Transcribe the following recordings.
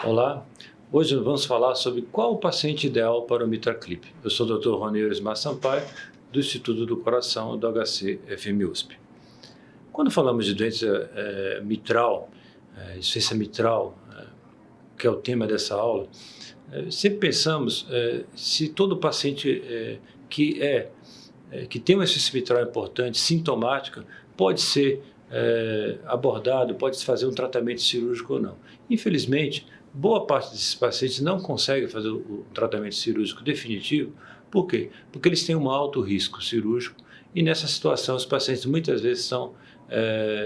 Olá, hoje vamos falar sobre qual o paciente ideal para o MitraClip. Eu sou o Dr. Rony Eurismar Sampaio, do Instituto do Coração do HC FM USP. Quando falamos de doença mitral, insuficiência mitral, que é o tema dessa aula, sempre pensamos se todo paciente que tem uma insuficiência mitral importante, sintomática, pode ser abordado, pode-se fazer um tratamento cirúrgico ou não. Infelizmente, boa parte desses pacientes não consegue fazer o tratamento cirúrgico definitivo. Por quê? Porque eles têm um alto risco cirúrgico e nessa situação os pacientes muitas vezes são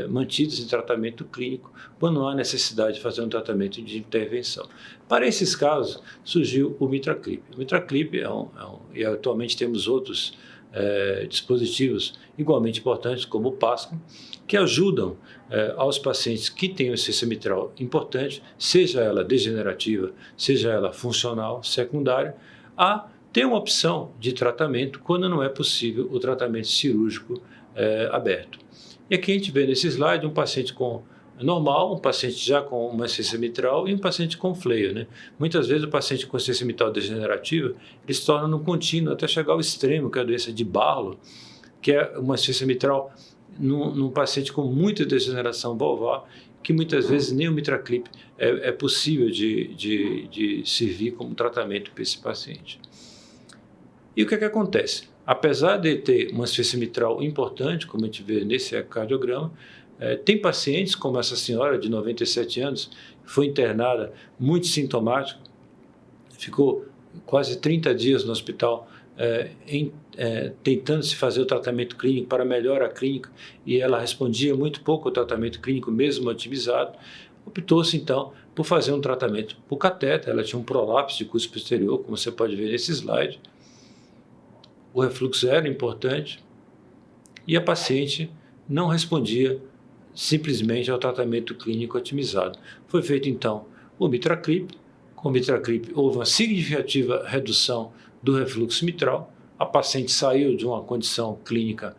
mantidos em tratamento clínico quando não há necessidade de fazer um tratamento de intervenção. Para esses casos, surgiu o MitraClip. O MitraClip e atualmente temos outros dispositivos igualmente importantes, como o PASCO, que ajudam aos pacientes que têm insuficiência mitral importante, seja ela degenerativa, seja ela funcional, secundária, a ter uma opção de tratamento quando não é possível o tratamento cirúrgico aberto. E aqui a gente vê nesse slide um paciente normal, um paciente já com uma insuficiência mitral e um paciente com fleio, né? Muitas vezes o paciente com insuficiência mitral degenerativa, ele se torna no contínuo até chegar ao extremo, que é a doença de Barlow, que é uma insuficiência mitral num paciente com muita degeneração valvar, que muitas vezes nem o MitraClip é possível de servir como tratamento para esse paciente. E o que acontece? Apesar de ter uma insuficiência mitral importante, como a gente vê nesse ecocardiograma, tem pacientes, como essa senhora de 97 anos, que foi internada muito sintomática, ficou quase 30 dias no hospital tentando se fazer o tratamento clínico para melhorar a clínica, e ela respondia muito pouco ao tratamento clínico, mesmo otimizado. Optou-se então por fazer um tratamento por catéter. Ela tinha um prolapso de cuspe posterior, como você pode ver nesse slide. O refluxo era importante e a paciente não respondia simplesmente ao tratamento clínico otimizado. Foi feito então o MitraClip. Com o MitraClip houve uma significativa redução do refluxo mitral. A paciente saiu de uma condição clínica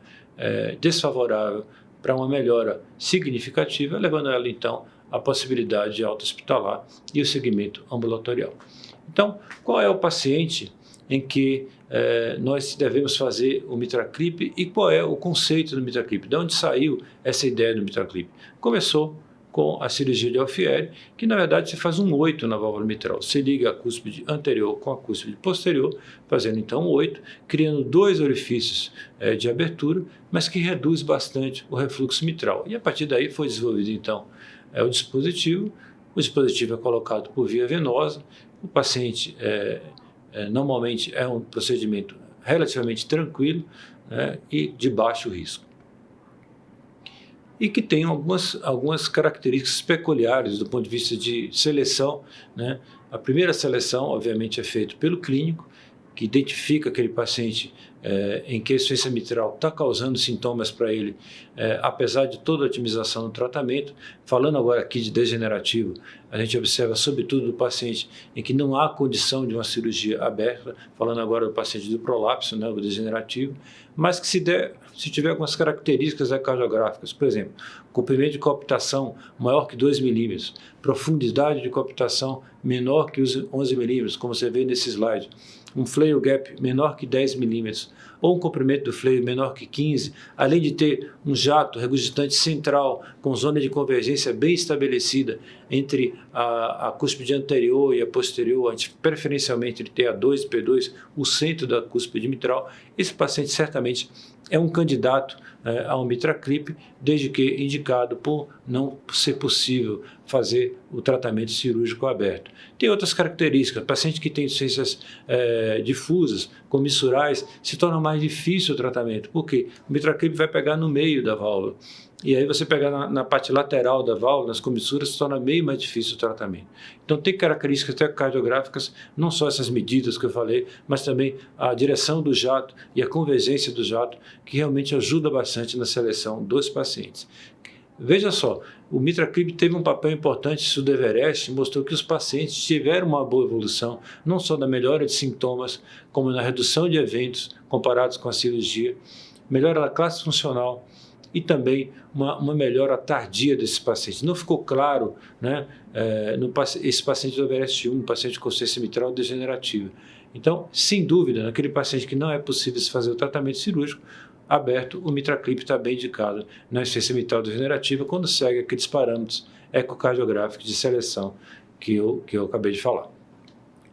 desfavorável para uma melhora significativa, levando ela então à possibilidade de alta hospitalar e o segmento ambulatorial. Então, qual é o paciente em que nós devemos fazer o MitraClip e qual é o conceito do MitraClip? De onde saiu essa ideia do MitraClip? Começou com a cirurgia de Alfieri, que na verdade se faz um 8 na válvula mitral. Se liga a cúspide anterior com a cúspide posterior, fazendo então um 8, criando dois orifícios de abertura, mas que reduz bastante o refluxo mitral. E a partir daí foi desenvolvido então o dispositivo. O dispositivo é colocado por via venosa. O paciente normalmente é um procedimento relativamente tranquilo, né, e de baixo risco. E que tem algumas características peculiares do ponto de vista de seleção, né? A primeira seleção, obviamente, é feita pelo clínico, que identifica aquele paciente em que a insuficiência mitral está causando sintomas para ele, apesar de toda a otimização do tratamento. Falando agora aqui de degenerativo, a gente observa sobretudo do paciente em que não há condição de uma cirurgia aberta, falando agora do paciente do prolapso, né, o degenerativo, mas que se tiver algumas características ecocardiográficas, por exemplo, comprimento de coaptação maior que 2 milímetros, profundidade de coaptação menor que os 11 milímetros, como você vê nesse slide, um fleio gap menor que 10 milímetros, ou um comprimento do fleio menor que 15, além de ter um jato regurgitante central com zona de convergência bem estabelecida entre a cúspide anterior e a posterior, preferencialmente entre TA2 e P2, o centro da cúspide mitral, esse paciente certamente é um candidato a um MitraClip, desde que indicado por não ser possível fazer o tratamento cirúrgico aberto. Tem outras características. Paciente que tem insuficiências difusas, comissurais, se torna mais difícil o tratamento. Por quê? O MitraClip vai pegar no meio da válvula. E aí você pegar na parte lateral da válvula, nas comissuras, se torna meio mais difícil o tratamento. Então tem características ecocardiográficas, não só essas medidas que eu falei, mas também a direção do jato e a convergência do jato, que realmente ajuda bastante na seleção dos pacientes. Veja só, o MitraClip teve um papel importante, isso do Everest, mostrou que os pacientes tiveram uma boa evolução, não só na melhora de sintomas, como na redução de eventos comparados com a cirurgia, melhora da classe funcional, e também uma melhora tardia desses pacientes. Não ficou claro, né, esse paciente do OVS1, paciente com ciência mitral degenerativa. Então, sem dúvida, naquele paciente que não é possível se fazer o tratamento cirúrgico, aberto, o MitraClip está bem indicado na insuficiência mitral degenerativa quando segue aqueles parâmetros ecocardiográficos de seleção que eu acabei de falar.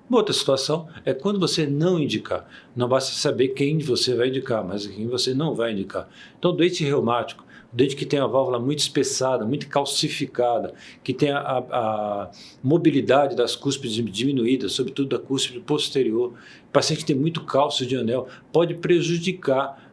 Uma outra situação é quando você não indicar. Não basta saber quem você vai indicar, mas quem você não vai indicar. Então, doente reumático, doente que tem a válvula muito espessada, muito calcificada, que tem a mobilidade das cúspides diminuída, sobretudo da cúspide posterior, paciente que tem muito cálcio de anel, pode prejudicar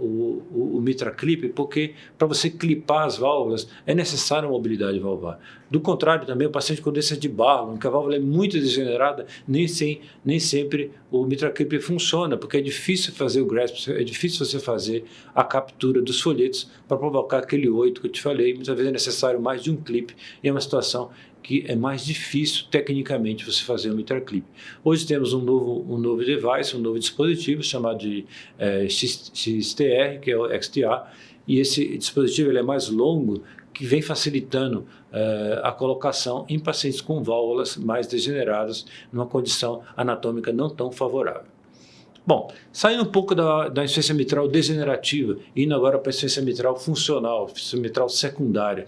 o MitraClip, porque para você clipar as válvulas é necessária uma mobilidade valvar. Do contrário, também o paciente com doença de Barlow, em que a válvula é muito degenerada, nem sempre o MitraClip funciona, porque é difícil fazer o grasp, é difícil você fazer a captura dos folhetos para provocar aquele 8 que eu te falei. Muitas vezes é necessário mais de um clipe, e é uma situação que é mais difícil tecnicamente você fazer o MitraClip. Hoje temos um novo device, um novo dispositivo chamado de XTR, que é o XTR, e esse dispositivo ele é mais longo, que vem facilitando a colocação em pacientes com válvulas mais degeneradas, numa condição anatômica não tão favorável. Bom, saindo um pouco da insuficiência mitral degenerativa, indo agora para a insuficiência mitral funcional, insuficiência mitral secundária.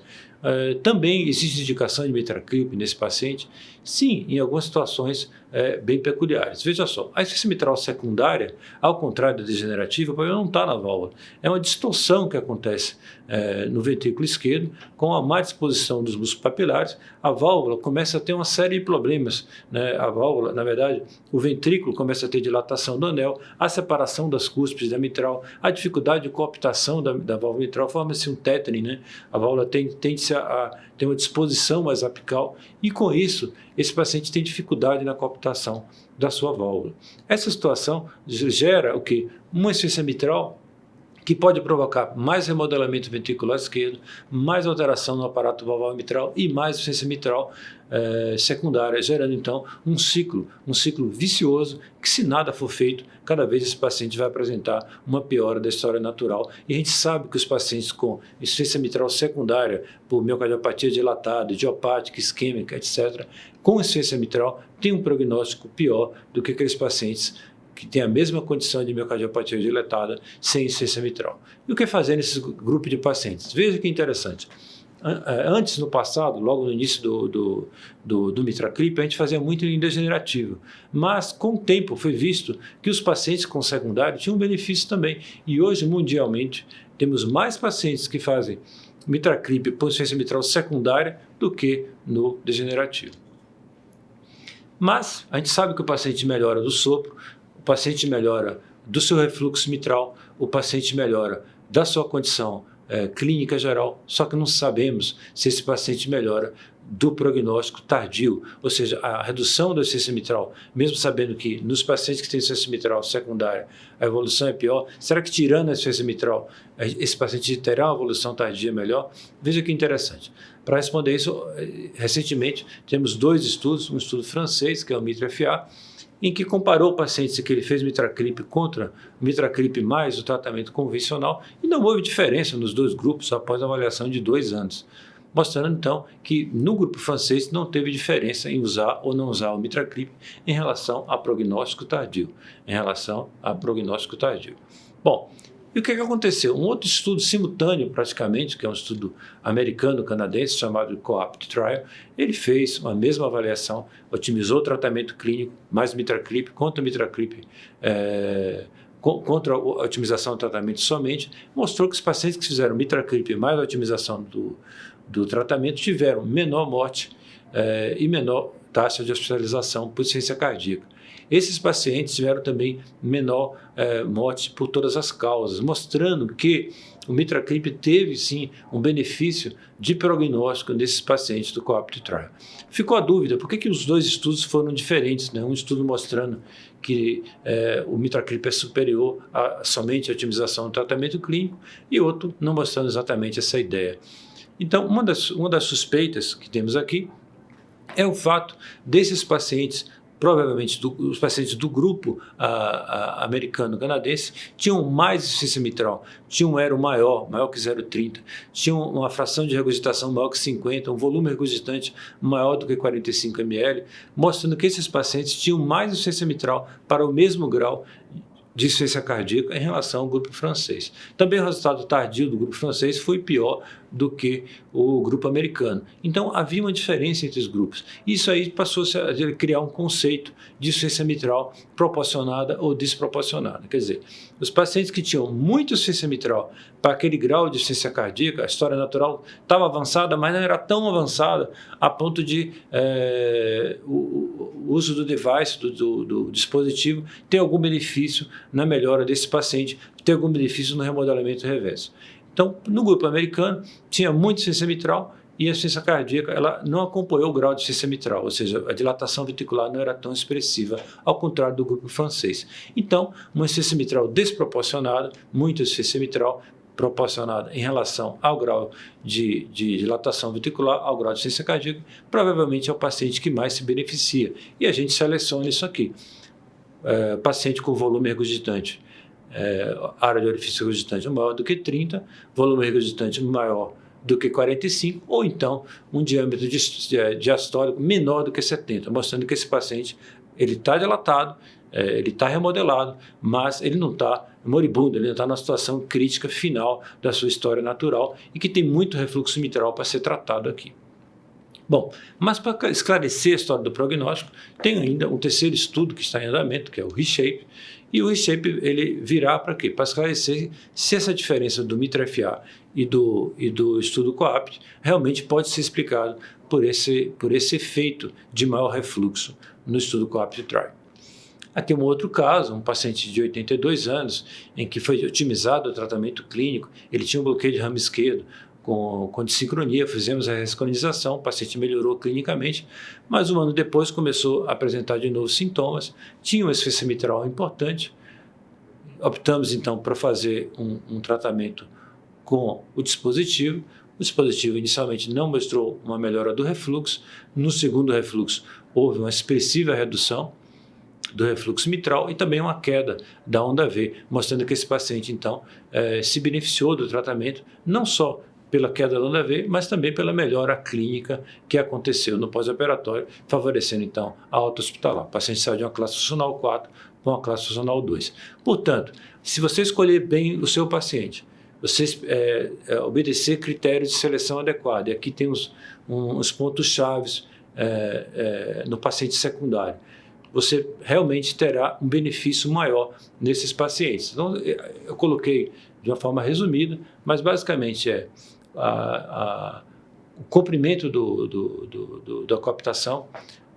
Também existe indicação de MitraClip nesse paciente? Sim, em algumas situações bem peculiares. Veja só, a insuficiência mitral secundária, ao contrário da degenerativa, o problema não está na válvula. É uma distorção que acontece no ventrículo esquerdo, com a má disposição dos músculos papilares, a válvula começa a ter uma série de problemas, né? A válvula, na verdade, o ventrículo começa a ter dilatação do anel, a separação das cúspides da mitral, a dificuldade de cooptação da válvula mitral, forma-se um tétano, né? A válvula tende a ter uma disposição mais apical e, com isso, esse paciente tem dificuldade na cooptação da sua válvula. Essa situação gera o quê? Uma insuficiência mitral que pode provocar mais remodelamento ventricular esquerdo, mais alteração no aparato valvar mitral e mais insuficiência mitral secundária, gerando então um ciclo vicioso que, se nada for feito, cada vez esse paciente vai apresentar uma piora da história natural. E a gente sabe que os pacientes com insuficiência mitral secundária por miocardiopatia dilatada, idiopática, isquêmica, etc., com insuficiência mitral, têm um prognóstico pior do que aqueles pacientes que tem a mesma condição de miocardiopatia dilatada sem insuficiência mitral. E o que fazer nesse grupo de pacientes? Veja que interessante. Antes, no passado, logo no início do MitraClip, a gente fazia muito em degenerativo, mas com o tempo foi visto que os pacientes com secundário tinham benefício também, e hoje, mundialmente, temos mais pacientes que fazem MitraClip por insuficiência mitral secundária do que no degenerativo. Mas a gente sabe que o paciente melhora do sopro, o paciente melhora do seu refluxo mitral, o paciente melhora da sua condição clínica geral, só que não sabemos se esse paciente melhora do prognóstico tardio, ou seja, a redução da insuficiência mitral, mesmo sabendo que nos pacientes que têm insuficiência mitral secundária a evolução é pior, será que tirando a insuficiência mitral esse paciente terá uma evolução tardia melhor? Veja que interessante. Para responder isso, recentemente temos dois estudos, um estudo francês, que é o MITRA-FA, em que comparou pacientes que ele fez MitraClip contra MitraClip mais o tratamento convencional e não houve diferença nos dois grupos após a avaliação de 2 anos, mostrando então que no grupo francês não teve diferença em usar ou não usar o MitraClip em relação a prognóstico tardio. Bom, e o que aconteceu? Um outro estudo simultâneo, praticamente, que é um estudo americano-canadense chamado COAPT Trial, ele fez a mesma avaliação, otimizou o tratamento clínico, mais MitraClip, contra MitraClip, contra a otimização do tratamento somente, mostrou que os pacientes que fizeram MitraClip mais a otimização do tratamento tiveram menor morte e menor taxa de hospitalização por insuficiência cardíaca. Esses pacientes tiveram também menor morte por todas as causas, mostrando que o MitraClip teve sim um benefício de prognóstico nesses pacientes do COAPT Trial. Ficou a dúvida, por que os dois estudos foram diferentes, né? Um estudo mostrando que o MitraClip é superior somente à otimização do tratamento clínico e outro não mostrando exatamente essa ideia. Então, uma das suspeitas que temos aqui é o fato desses pacientes provavelmente os pacientes do grupo americano-canadense tinham mais insuficiência mitral, tinham um ERO maior que 0,30, tinham uma fração de regurgitação maior que 50, um volume regurgitante maior do que 45 ml, mostrando que esses pacientes tinham mais insuficiência mitral para o mesmo grau de insuficiência cardíaca em relação ao grupo francês. Também o resultado tardio do grupo francês foi pior do que o grupo americano. Então, havia uma diferença entre os grupos. Isso aí passou-se a criar um conceito de insuficiência mitral proporcionada ou desproporcionada. Quer dizer, os pacientes que tinham muita insuficiência mitral para aquele grau de insuficiência cardíaca, a história natural estava avançada, mas não era tão avançada a ponto de o uso do device, do dispositivo, ter algum benefício na melhora desse paciente, ter algum benefício no remodelamento reverso. Então, no grupo americano, tinha muita insuficiência mitral e a insuficiência cardíaca ela não acompanhou o grau de insuficiência mitral, ou seja, a dilatação ventricular não era tão expressiva, ao contrário do grupo francês. Então, uma insuficiência mitral desproporcionada, muita insuficiência mitral proporcionada em relação ao grau de dilatação ventricular, ao grau de insuficiência cardíaca, provavelmente é o paciente que mais se beneficia. E a gente seleciona isso aqui. Paciente com volume regurgitante, área de orifício regurgitante maior do que 30, volume regurgitante maior do que 45, ou então um diâmetro diastólico menor do que 70, mostrando que esse paciente ele está dilatado, ele está remodelado, mas ele não está moribundo, ele não está na situação crítica final da sua história natural e que tem muito refluxo mitral para ser tratado aqui. Bom, mas para esclarecer a história do prognóstico, tem ainda um terceiro estudo que está em andamento, que é o ReShape, e o ReShape ele virá para quê? Para esclarecer se essa diferença do MITRA-FA e do estudo COAPT realmente pode ser explicado por esse efeito de maior refluxo no estudo COAPT-TRI. Aqui um outro caso, um paciente de 82 anos, em que foi otimizado o tratamento clínico, ele tinha um bloqueio de ramo esquerdo, com dissincronia, fizemos a ressincronização, o paciente melhorou clinicamente, mas um ano depois começou a apresentar de novo sintomas, tinha uma insuficiência mitral importante, optamos então para fazer um tratamento com o dispositivo inicialmente não mostrou uma melhora do refluxo, no segundo refluxo houve uma expressiva redução do refluxo mitral e também uma queda da onda V, mostrando que esse paciente então se beneficiou do tratamento, não só pela queda da onda V, mas também pela melhora clínica que aconteceu no pós-operatório, favorecendo então a alta hospitalar. O paciente saiu de uma classe funcional 4 para uma classe funcional 2. Portanto, se você escolher bem o seu paciente, você obedecer critérios de seleção adequada, e aqui tem uns pontos chaves no paciente secundário, você realmente terá um benefício maior nesses pacientes. Então, eu coloquei de uma forma resumida, mas basicamente o comprimento da coaptação,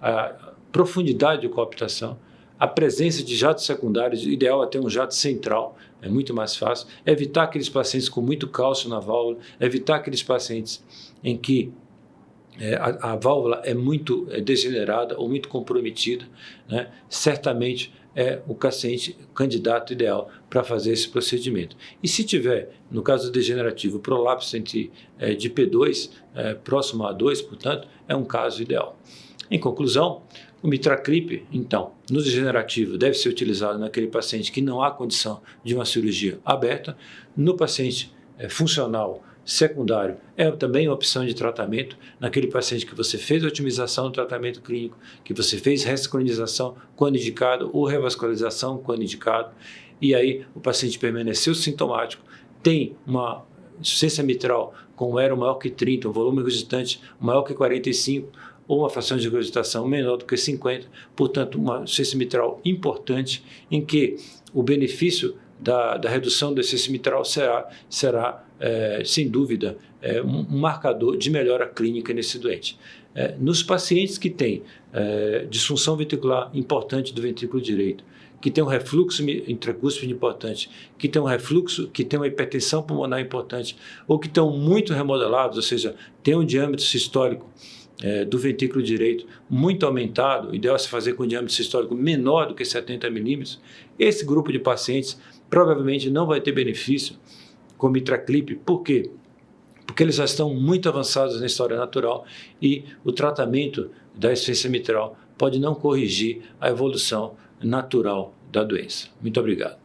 a profundidade de coaptação, a presença de jatos secundários, o ideal é ter um jato central, é muito mais fácil, evitar aqueles pacientes com muito cálcio na válvula, evitar aqueles pacientes em que a válvula é muito degenerada ou muito comprometida, né? Certamente é o paciente candidato ideal para fazer esse procedimento. E se tiver, no caso degenerativo, prolapso de P2 próximo a 2, portanto, é um caso ideal. Em conclusão, o MitraClip, então, no degenerativo, deve ser utilizado naquele paciente que não há condição de uma cirurgia aberta. No paciente funcional secundário, é também uma opção de tratamento naquele paciente que você fez a otimização do tratamento clínico, que você fez ressincronização quando indicado ou revascularização quando indicado, e aí o paciente permaneceu sintomático, tem uma insuficiência mitral com um ERO maior que 30, um volume regurgitante maior que 45, ou uma fração de regurgitação menor do que 50, portanto, uma insuficiência mitral importante, em que o benefício da redução da insuficiência mitral será sem dúvida, um marcador de melhora clínica nesse doente. Nos pacientes que têm disfunção ventricular importante do ventrículo direito, que tem um refluxo intracúspide importante, que tem um refluxo, que tem uma hipertensão pulmonar importante, ou que estão muito remodelados, ou seja, tem um diâmetro sistólico do ventrículo direito muito aumentado, o ideal é se fazer com um diâmetro sistólico menor do que 70 milímetros, esse grupo de pacientes provavelmente não vai ter benefício com MitraClip. Por quê? Porque eles já estão muito avançados na história natural e o tratamento da insuficiência mitral pode não corrigir a evolução natural da doença. Muito obrigado.